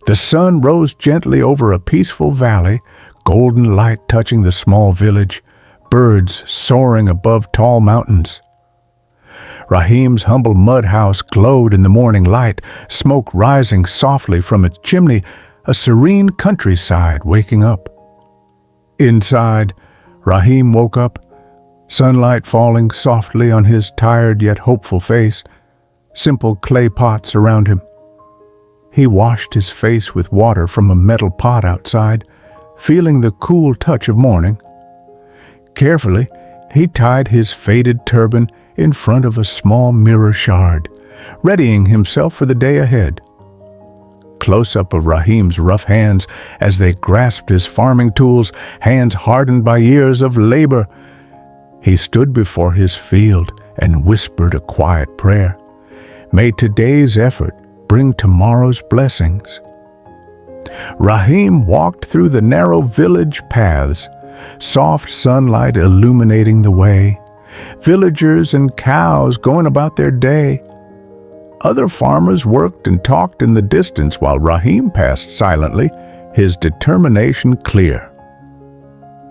The sun rose gently over a peaceful valley, golden light touching the small village, birds soaring above tall mountains. Rahim's humble mud house glowed in the morning light, smoke rising softly from its chimney, a serene countryside waking up. Inside, Rahim woke up, sunlight falling softly on his tired yet hopeful face, simple clay pots around him. He washed his face with water from a metal pot outside, feeling the cool touch of morning. Carefully, he tied his faded turban in front of a small mirror shard, readying himself for the day ahead. Close-up of Rahim's rough hands as they grasped his farming tools, hands hardened by years of labor. He stood before his field and whispered a quiet prayer. May today's effort bring tomorrow's blessings. Rahim walked through the narrow village paths, soft sunlight illuminating the way, villagers and cows going about their day. Other farmers worked and talked in the distance while Rahim passed silently, his determination clear.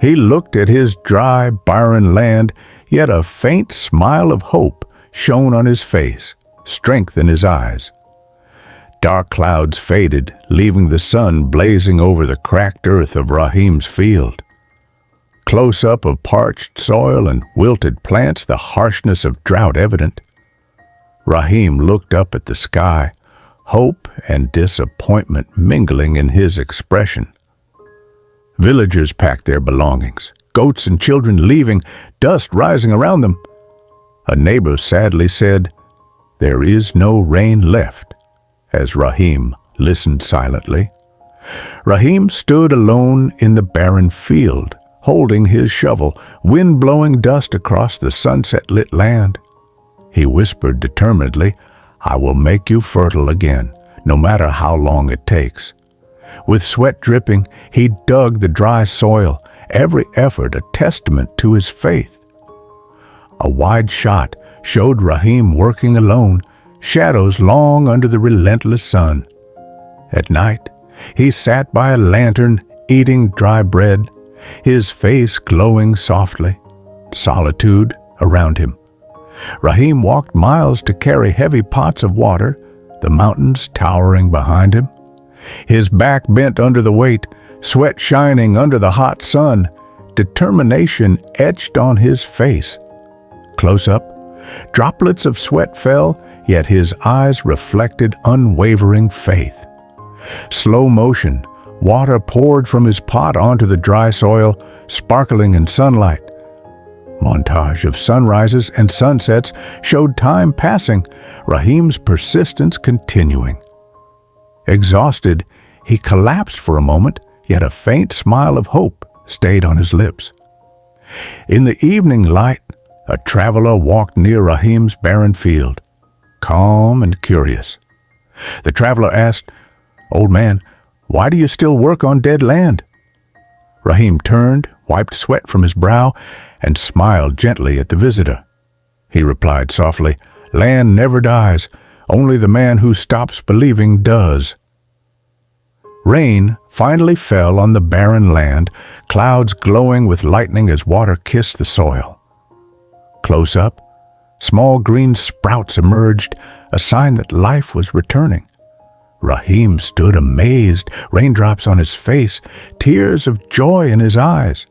He looked at his dry, barren land, yet a faint smile of hope shone on his face, strength in his eyes. Dark clouds faded, leaving the sun blazing over the cracked earth of Rahim's field. Close-up of parched soil and wilted plants, the harshness of drought evident. Rahim looked up at the sky, hope and disappointment mingling in his expression. Villagers packed their belongings, goats and children leaving, dust rising around them. A neighbor sadly said, "There is no rain left," as Rahim listened silently. Rahim stood alone in the barren field, holding his shovel, wind blowing dust across the sunset-lit land. He whispered determinedly, "I will make you fertile again, no matter how long it takes." With sweat dripping, he dug the dry soil, every effort a testament to his faith. A wide shot showed Rahim working alone, shadows long under the relentless sun. At night, he sat by a lantern, eating dry bread, his face glowing softly, solitude around him. Rahim walked miles to carry heavy pots of water, the mountains towering behind him. His back bent under the weight, sweat shining under the hot sun, determination etched on his face. Close up, droplets of sweat fell, yet his eyes reflected unwavering faith. Slow motion, water poured from his pot onto the dry soil, sparkling in sunlight. Montage of sunrises and sunsets showed time passing, Rahim's persistence continuing. Exhausted, he collapsed for a moment, yet a faint smile of hope stayed on his lips. In the evening light, a traveler walked near Rahim's barren field, calm and curious. The traveler asked, "Old man, why do you still work on dead land?" Rahim turned, wiped sweat from his brow, and smiled gently at the visitor. He replied softly, "Land never dies. Only the man who stops believing does." Rain finally fell on the barren land, clouds glowing with lightning as water kissed the soil. Close up, small green sprouts emerged, a sign that life was returning. Rahim stood amazed, raindrops on his face, tears of joy in his eyes.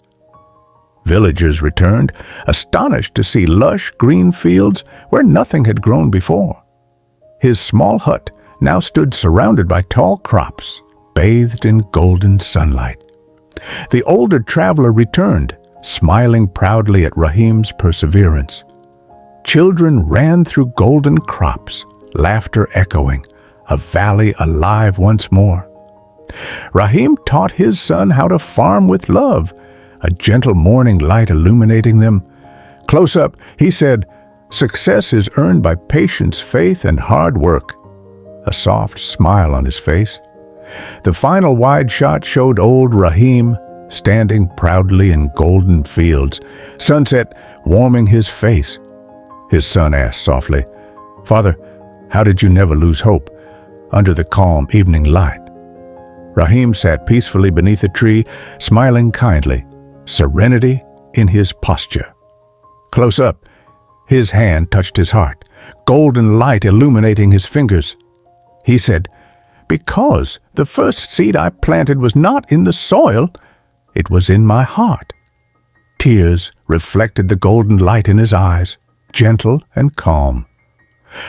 Villagers returned, astonished to see lush green fields where nothing had grown before. His small hut now stood surrounded by tall crops, bathed in golden sunlight. The older traveler returned, smiling proudly at Rahim's perseverance. Children ran through golden crops, laughter echoing, a valley alive once more. Rahim taught his son how to farm with love, a gentle morning light illuminating them. Close up, he said, "Success is earned by patience, faith, and hard work." A soft smile on his face. The final wide shot showed old Rahim standing proudly in golden fields, sunset warming his face. His son asked softly, "Father, how did you never lose hope under the calm evening light?" Rahim sat peacefully beneath a tree, smiling kindly, serenity in his posture. Close up, his hand touched his heart, golden light illuminating his fingers. He said, "Because the first seed I planted was not in the soil, it was in my heart." Tears reflected the golden light in his eyes, gentle and calm.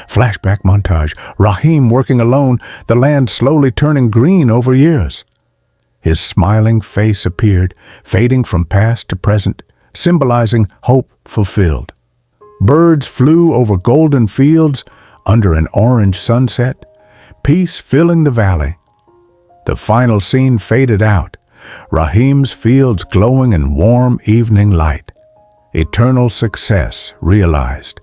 Flashback montage, Rahim working alone, the land slowly turning green over years. His smiling face appeared, fading from past to present, symbolizing hope fulfilled. Birds flew over golden fields under an orange sunset, peace filling the valley. The final scene faded out, Rahim's fields glowing in warm evening light. Eternal success realized.